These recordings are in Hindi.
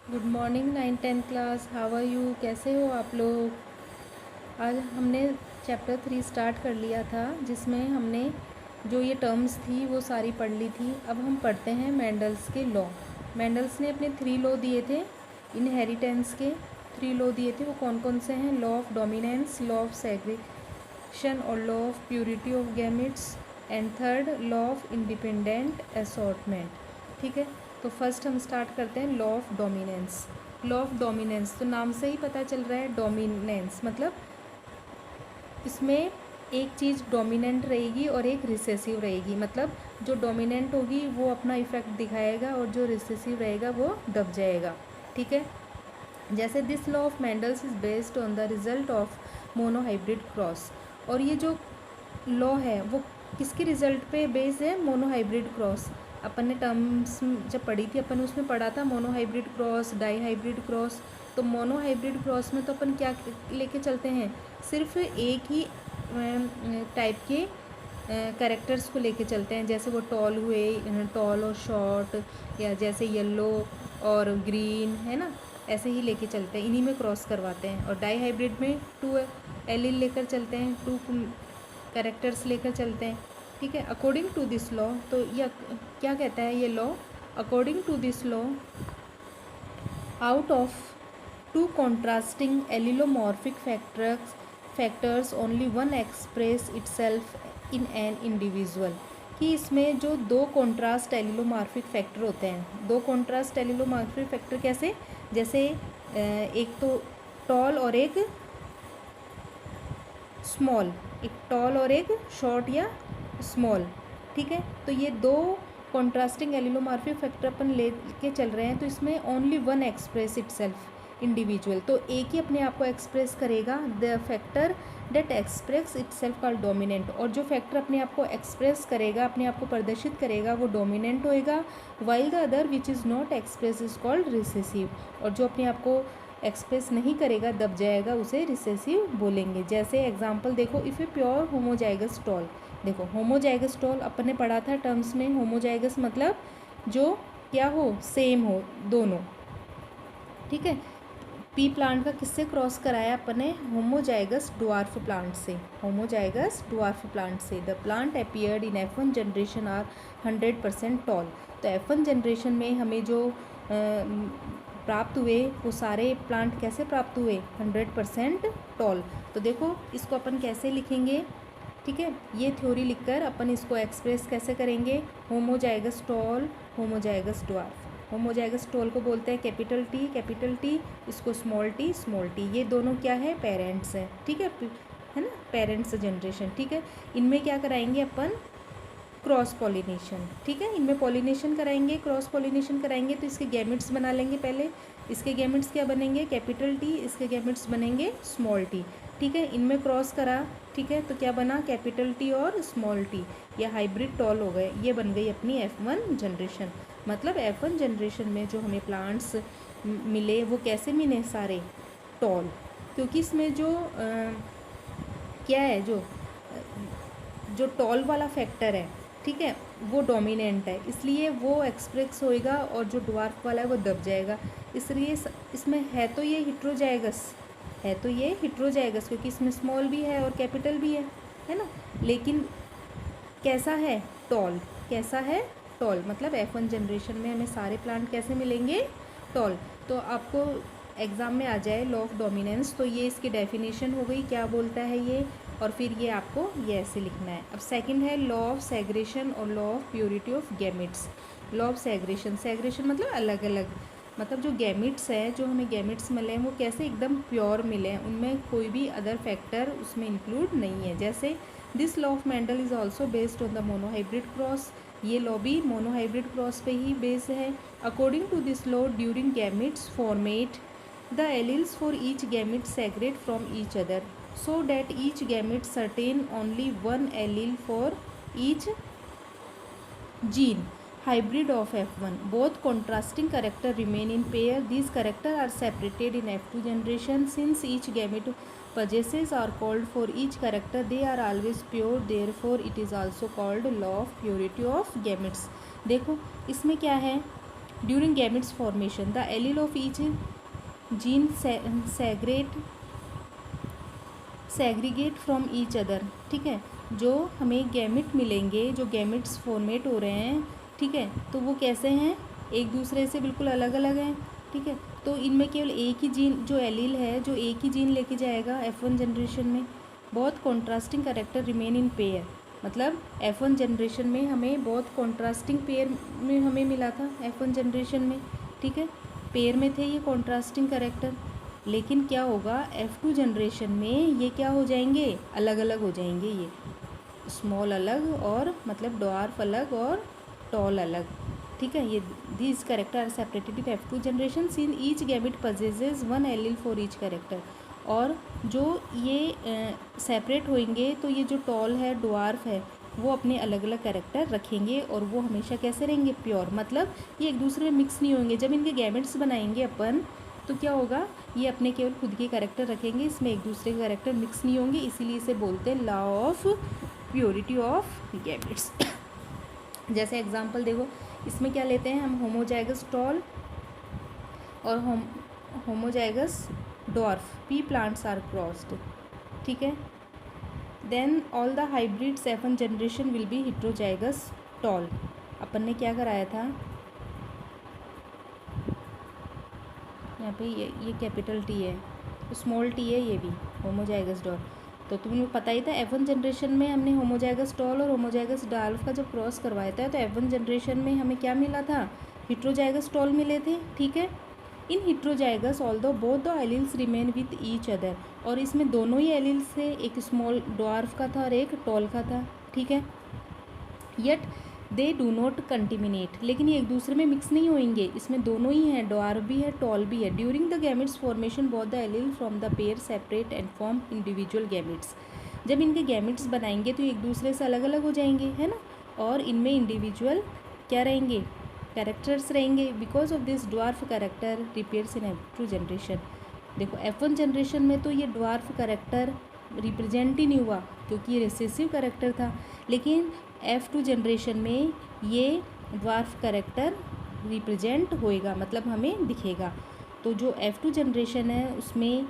Good morning 9-10 class. How are you? कैसे हो आप लोग? आज हमने चैप्टर 3 स्टार्ट कर लिया था, जिसमें हमने जो ये टर्म्स थी वो सारी पढ़ ली थी। अब हम पढ़ते हैं मेंडल्स के लॉ। मेंडल्स ने अपने 3 लॉ दिए थे, इनहेरिटेंस के 3 लॉ दिए थे। वो कौन कौन से हैं? Law of dominance, law of segregation और law of purity of gametes, and third law of independent assortment. ठीक है, तो फर्स्ट हम स्टार्ट करते हैं law of dominance. Law of dominance तो नाम से ही पता चल रहा है, डोमिनेंस मतलब इसमें एक चीज़ डोमिनेंट रहेगी और एक रिसेसिव रहेगी। मतलब जो डोमिनेंट होगी वो अपना इफेक्ट दिखाएगा और जो रिसेसिव रहेगा वो दब जाएगा। ठीक है, जैसे this law of Mendel's is based on the result of monohybrid cross. और ये जो लॉ है वो किसके रिजल्ट पे बेस्ड है? Monohybrid cross. अपन ने टर्म्स जब पढ़ी थी, अपन उसमें पढ़ा था मोनोहाइब्रिड क्रॉस, डाईहाइब्रिड क्रॉस। तो मोनोहाइब्रिड क्रॉस में तो अपन क्या लेके चलते हैं? सिर्फ एक ही टाइप के कैरेक्टर्स को लेके चलते हैं। जैसे वो टॉल हुए, टॉल और शॉर्ट, या जैसे येलो और ग्रीन, है ना, ऐसे ही लेके चलते हैं, इन्हीं में क्रॉस करवाते हैं। और डाई हाइब्रिड में 2 एलील लेकर चलते हैं, 2 कैरेक्टर्स लेकर चलते हैं। ठीक है, अकॉर्डिंग टू दिस लॉ, तो यह क्या कहता है ये law? According to this law, out of 2 contrasting allelomorphic factors only one express itself in an individual। कि इसमें जो 2 कॉन्ट्रास्ट एलिलोमॉर्फिक फैक्टर होते हैं, 2 कॉन्ट्रास्ट एलिलोमॉर्फिक फैक्टर कैसे? जैसे एक तो टॉल और एक स्मॉल, एक टॉल और एक शॉर्ट या स्मॉल। ठीक है, तो ये 2 कॉन्ट्रास्टिंग एलिलोमॉर्फिक फैक्टर अपन ले के चल रहे हैं, तो इसमें only one express itself individual, तो एक ही अपने आप को एक्सप्रेस करेगा। The factor that express itself called dominant. और जो फैक्टर अपने आप को एक्सप्रेस करेगा, अपने आप को प्रदर्शित करेगा, वो डोमिनेंट होएगा। While the other which is not express is called recessive. और जो अपने आप को एक्सप्रेस नहीं करेगा, दब जाएगा, उसे रिसेसिव बोलेंगे। जैसे एग्जांपल देखो, if a pure homozygous tall. देखो होमोजाइगस टॉल अपन ने पढ़ा था टर्म्स में। होमोजाइगस मतलब जो क्या हो, सेम हो दोनों। ठीक है, पी प्लांट का किससे क्रॉस कराया अपन ने? होमोजाइगस ड्वार्फ प्लांट से। होमोजाइगस ड्वार्फ प्लांट से the plant appeared in F1 generation are 100% tall. तो F1 जनरेशन में हमें जो प्राप्त हुए वो सारे प्लांट कैसे प्राप्त हुए? 100% टॉल। तो देखो इसको अपन कैसे लिखेंगे? ठीक है, ये थ्योरी लिखकर अपन इसको एक्सप्रेस कैसे करेंगे? Homozygous tall, homozygous dwarf. Homozygous tall को बोलते हैं कैपिटल टी, इसको स्मॉल टी। ये दोनों क्या है? पेरेंट्स हैं। ठीक है ना, पेरेंट्स जनरेशन। ठीक है, इनमें क्या कराएंगे अपन? Cross pollination. ठीक है, इनमें पॉलिनेशन कराएंगे, क्रॉस पॉलिनेशन कराएंगे। तो इसके गैमेट्स बना लेंगे पहले। इसके गैमेट्स क्या बनेंगे? Capital T. इसके गैमेट्स बनेंगे स्मॉल टी। ठीक है, इनमें क्रॉस करा। ठीक है, तो क्या बना? कैपिटल टी और स्मॉल टी। ये हाइब्रिड टॉल हो गए। ये बन गई अपनी F1 जनरेशन। मतलब F1 जनरेशन में जो हमें प्लांट्स मिले वो कैसे मिले? सारे टॉल। क्योंकि इसमें जो क्या है, जो टॉल वाला फैक्टर है, ठीक है, वो डोमिनेंट है, इसलिए वो एक्सप्रेस होएगा, और जो ड्वार्फ वाला है वो दब जाएगा। इसलिए इसमें है तो ये हिट्रोजाइगस, क्योंकि इसमें स्मॉल भी है और कैपिटल भी है ना। लेकिन कैसा है? टॉल। कैसा है? टॉल। मतलब F1 जनरेशन में हमें सारे प्लांट कैसे मिलेंगे? टॉल। तो आपको एग्ज़ाम में आ जाए लॉ ऑफ डोमिनेंस, तो ये इसकी डेफिनेशन हो गई, क्या बोलता है ये, और फिर ये आपको ये ऐसे लिखना है। अब सेकंड है लॉ ऑफ सेग्रेशन और law of purity of gametes. Law of segregation मतलब अलग अलग, मतलब जो गैमेट्स है, जो हमें गैमेट्स मिले हैं वो कैसे एकदम प्योर मिले हैं, उनमें कोई भी अदर फैक्टर उसमें इंक्लूड नहीं है। जैसे this law of Mendel is also based on the monohybrid cross. ये लॉ भी मोनोहाइब्रिड क्रॉस पे ही बेस्ड है। According to this law, during gametes format, the alleles for each gamete separate from each other, so that each gamete certain only one allele for each gene. Hybrid of F1, both contrasting character remain in pair. These characters are separated in F2 generation. Since each gamete possesses are called for each character, they are always pure, therefore it is also called law of purity of gametes। देखो इसमें क्या है? During gametes formation the allele of each gene segregate from each other, ठीक है। जो हमें गैमेट मिलेंगे, जो गैमेट्स फॉर्मेट हो रहे हैं, ठीक है, तो वो कैसे हैं, एक दूसरे से बिल्कुल अलग अलग हैं, ठीक है। तो इनमें केवल एक ही जीन जो एलील है, जो एक ही जीन लेके जाएगा F1 जनरेशन में। बहुत contrasting character remain in pair, मतलब F1 जनरेशन में हमें बहुत कॉन्ट्रास्टिंग पेयर में हमें मिला था F1 जनरेशन में, ठीक है, पेयर में थे ये कॉन्ट्रास्टिंग कैरेक्टर। लेकिन क्या होगा F2 जनरेशन में ये क्या हो जाएंगे, अलग अलग हो जाएंगे, ये स्मॉल अलग और मतलब डॉर्फ अलग और टॉल अलग, ठीक है। ये these character are separated in F2 generation in each gamete possesses one allele for each character. और जो ये सेपरेट होंगे तो ये जो टॉल है, डॉर्फ है, वो अपने अलग अलग कैरेक्टर रखेंगे और वो हमेशा कैसे रहेंगे, प्योर, मतलब ये एक दूसरे में मिक्स नहीं होंगे। जब इनके गैमेट्स बनाएंगे अपन तो क्या होगा, ये अपने केवल खुद के कैरेक्टर रखेंगे, इसमें एक दूसरे के कैरेक्टर मिक्स नहीं होंगे, इसीलिए इसे बोलते हैं law of purity of gametes. जैसे एग्जांपल देखो, इसमें क्या लेते हैं हम, होमोजाइगस टॉल और homozygous dwarf, pea plants are crossed, ठीक है। Then all the hybrids F1 generation will be heterozygous tall. अपन ने क्या कराया था यहाँ पे, ये कैपिटल टी है, स्मॉल टी है, ये भी होमोजाइगस डॉर्फ। तो तुम्हें पता ही था F1 जनरेशन में हमने होमोजाइगस टॉल और होमोजाइगस डॉर्फ का जब क्रॉस करवाया था तो F1 जनरेशन में हमें क्या मिला था, हेट्रोजाइगस टॉल मिले थे, ठीक है। इन heterozygous although both the alleles remain with each other, और इसमें दोनों ही एलील्स से, एक स्मॉल डॉर्फ का था और एक टॉल का था, ठीक है। येट दे डू नॉट कंटिमिनेट, लेकिन ये एक दूसरे में मिक्स नहीं होंगे, इसमें दोनों ही हैं, डॉर्फ भी है, टॉल भी है। During the gametes formation both the allele from the pair separate and form individual gametes. जब इनके गैमेट्स बनाएंगे तो एक दूसरे से अलग अलग हो जाएंगे, है ना, और इनमें इंडिविजुअल क्या रहेंगे, कैरेक्टर्स रहेंगे। Because of this dwarf character repairs in F2 generation. देखो F1 जनरेशन में तो ये डॉर्फ कैरेक्टर रिप्रेजेंट ही नहीं हुआ क्योंकि ये रिसेसिव कैरेक्टर था, लेकिन F2 जनरेशन में ये डॉर्फ कैरेक्टर रिप्रेजेंट होएगा, मतलब हमें दिखेगा। तो जो F2 जनरेशन है उसमें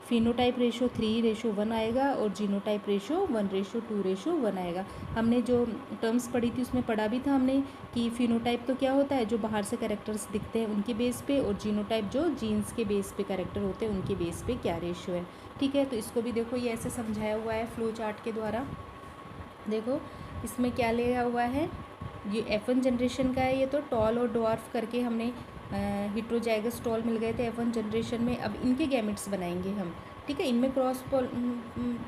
फिनोटाइप रेशो 3:1 आएगा और जीनोटाइप रेशो 1:2:1 आएगा। हमने जो टर्म्स पढ़ी थी उसमें पढ़ा भी था हमने कि फिनोटाइप तो क्या होता है, जो बाहर से कैरेक्टर्स दिखते हैं उनके बेस पे, और जीनोटाइप जो जीन्स के बेस पे कैरेक्टर होते हैं उनके बेस पे क्या रेशो है, ठीक है। तो इसको भी देखो ये ऐसे समझाया हुआ है फ्लो चार्ट के द्वारा। देखो इसमें क्या लिया हुआ है, ये F1 जनरेशन का है, ये तो टॉल और डॉर्फ करके हमने हेट्रोजाइगस टॉल मिल गए थे F1 जनरेशन में। अब इनके गैमेट्स बनाएंगे हम, ठीक है, इनमें क्रॉस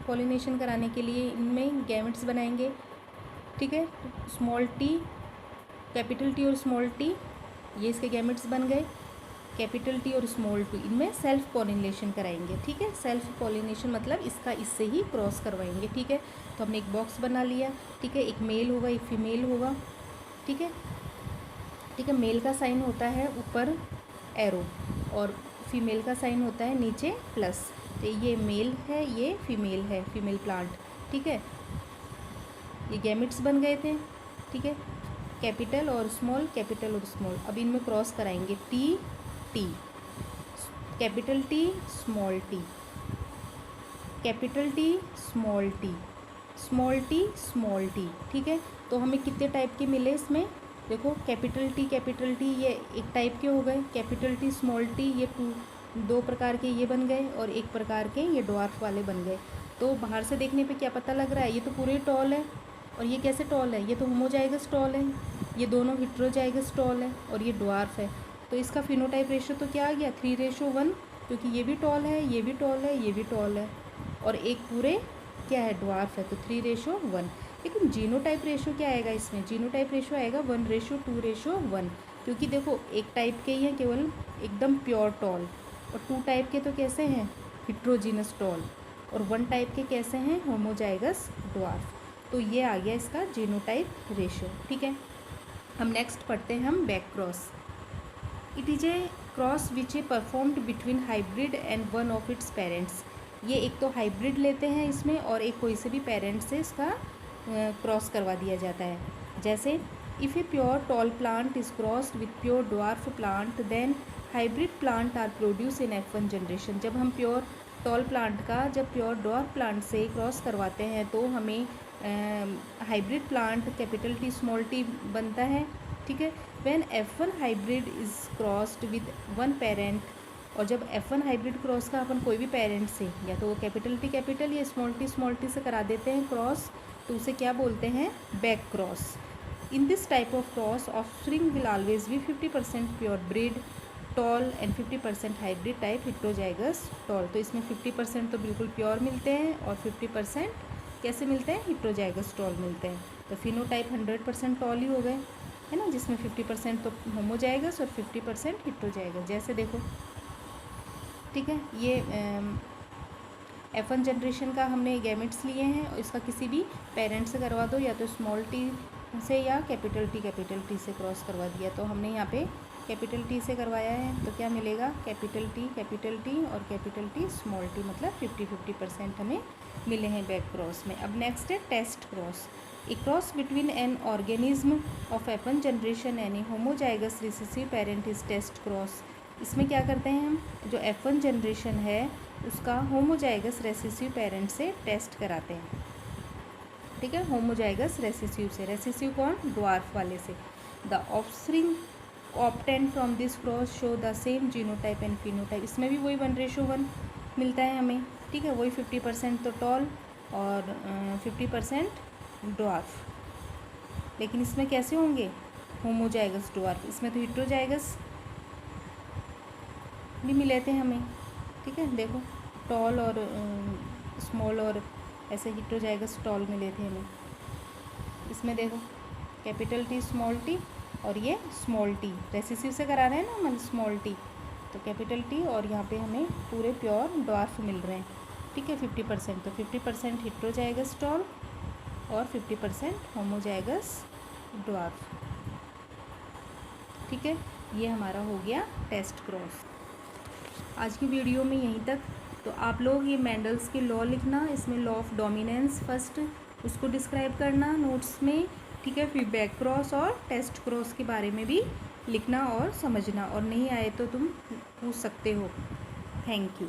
पॉलिनेशन कराने के लिए इनमें गैमेट्स बनाएंगे, ठीक है। स्मॉल टी, कैपिटल टी और स्मॉल टी, ये इसके गैमेट्स बन गए। कैपिटल टी और स्मॉल टी, इनमें सेल्फ पॉलिनेशन कराएंगे, ठीक है। सेल्फ पॉलिनेशन मतलब इसका इससे ही क्रॉस करवाएंगे, ठीक है। तो हमने एक बॉक्स बना लिया, ठीक है, एक मेल होगा एक फीमेल होगा, ठीक है, ठीक है। मेल का साइन होता है ऊपर एरो और फीमेल का साइन होता है नीचे प्लस। तो ये मेल है, ये फीमेल है, फीमेल प्लांट, ठीक है। ये गैमेट्स बन गए थे, ठीक है, कैपिटल और स्मॉल, कैपिटल और स्मॉल। अब इनमें क्रॉस कराएंगे T T, capital T small T, capital T small T, small T small T, ठीक है। तो हमें कितने टाइप के मिले इसमें, देखो कैपिटल टी ये एक टाइप के हो गए, कैपिटल टी स्मॉल टी ये दो प्रकार के ये बन गए, और एक प्रकार के ये डॉर्फ वाले बन गए। तो बाहर से देखने पे क्या पता लग रहा है, ये तो पूरे टॉल है, और ये कैसे टॉल है, ये तो होमोजाइगस टॉल है, ये दोनों हेट्रोजाइगस टॉल है, और ये डॉर्फ है। तो इसका फिनोटाइप रेशो तो क्या आ गया 3:1, क्योंकि ये भी टॉल है, ये भी टॉल है, ये भी टॉल है, और एक पूरे क्या है डॉर्फ है, तो 3:1। लेकिन जीनोटाइप रेशो क्या आएगा इसमें, जीनोटाइप रेशो आएगा 1:2:1, क्योंकि देखो एक टाइप के ही हैं केवल एकदम प्योर टॉल, और 2 टाइप के तो कैसे हैं हिट्रोजीनस टॉल, और 1 टाइप के कैसे हैं होमोजाइगस डॉर्फ। तो ये आ गया इसका जीनोटाइप रेशो, ठीक है। हम नेक्स्ट पढ़ते हैं हम back cross. It is a cross which A performed between hybrid and one of its parents. ये एक तो हाइब्रिड लेते हैं इसमें, और एक कोई से भी पेरेंट से इसका क्रॉस करवा दिया जाता है। जैसे if a pure tall plant is crossed with pure dwarf plant then hybrid plant are produce in F1 generation. जब हम प्योर टॉल प्लांट का जब प्योर ड्वार्फ प्लांट से क्रॉस करवाते हैं तो हमें hybrid plant capital T small T बनता है, ठीक है। When F1 hybrid is crossed with one parent, और जब F1 हाइब्रिड क्रॉस का अपन कोई भी पेरेंट से या तो वो कैपिटल टी या स्मॉल टी से करा देते हैं क्रॉस, तो उसे क्या बोलते हैं, back cross. In this type of cross offspring will always be 50% pure breed tall and 50% hybrid type heterozygous tall. तो इसमें 50% तो बिल्कुल प्योर मिलते हैं और 50% कैसे मिलते हैं, हेटेरोजाइगस टॉल मिलते हैं। तो फिनोटाइप 100% टॉल ही हो गए, है ना, जिसमें 50% तो होमोजाइगस और 50% हेटेरोजाइगस। जैसे देखो, ठीक है, ये F1 जनरेशन का हमने गैमेट्स लिए हैं और इसका किसी भी पेरेंट से करवा दो, या तो स्मॉल टी से या कैपिटल टी से क्रॉस करवा दिया। तो हमने यहाँ पे कैपिटल टी से करवाया है, तो क्या मिलेगा, कैपिटल टी और कैपिटल टी स्मॉल टी, मतलब 50-50% हमें मिले हैं बैक क्रॉस में। अब नेक्स्ट है test cross. A cross between an organism of F1 generation any homozygous recessive parent is test cross. इसमें क्या करते हैं हम, जो F1 जनरेशन है उसका होमोजाइगस रेसेसिव पेरेंट से टेस्ट कराते हैं, ठीक है, होमोजाइगस रेसेसिव से। रेसेसिव कौन, ड्वार्फ वाले से। The offspring obtained from this cross show the same genotype and phenotype. इसमें भी वही 1:1 मिलता है हमें, ठीक है, वही 50% तो टॉल और 50% ड्वार्फ। लेकिन इसमें कैसे होंगे, होमोजाइगस ड्वार्फ। इसमें तो हेटेरोजाइगस भी मिले थे हमें, ठीक है, देखो टॉल और स्मॉल और ऐसे हेटेरोजाइगस टॉल मिले थे हमें। इसमें देखो कैपिटल टी स्मॉल टी और ये स्मॉल टी, रेसेसिव से करा रहे हैं ना हम स्मॉल टी, तो कैपिटल टी और यहाँ पे हमें पूरे प्योर ड्वार्फ मिल रहे हैं, ठीक है, 50%। तो 50% हेटेरोजाइगस टॉल और 50% होमोजाइगस ड्वार्फ, ठीक है। ये हमारा हो गया टेस्ट क्रॉस। आज की वीडियो में यहीं तक। तो आप लोग ये मेंडल्स के लॉ लिखना, इसमें लॉ ऑफ डोमिनेंस फर्स्ट उसको डिस्क्राइब करना नोट्स में, ठीक है, फिर बैक क्रॉस और टेस्ट क्रॉस के बारे में भी लिखना और समझना, और नहीं आए तो तुम पूछ सकते हो। Thank you.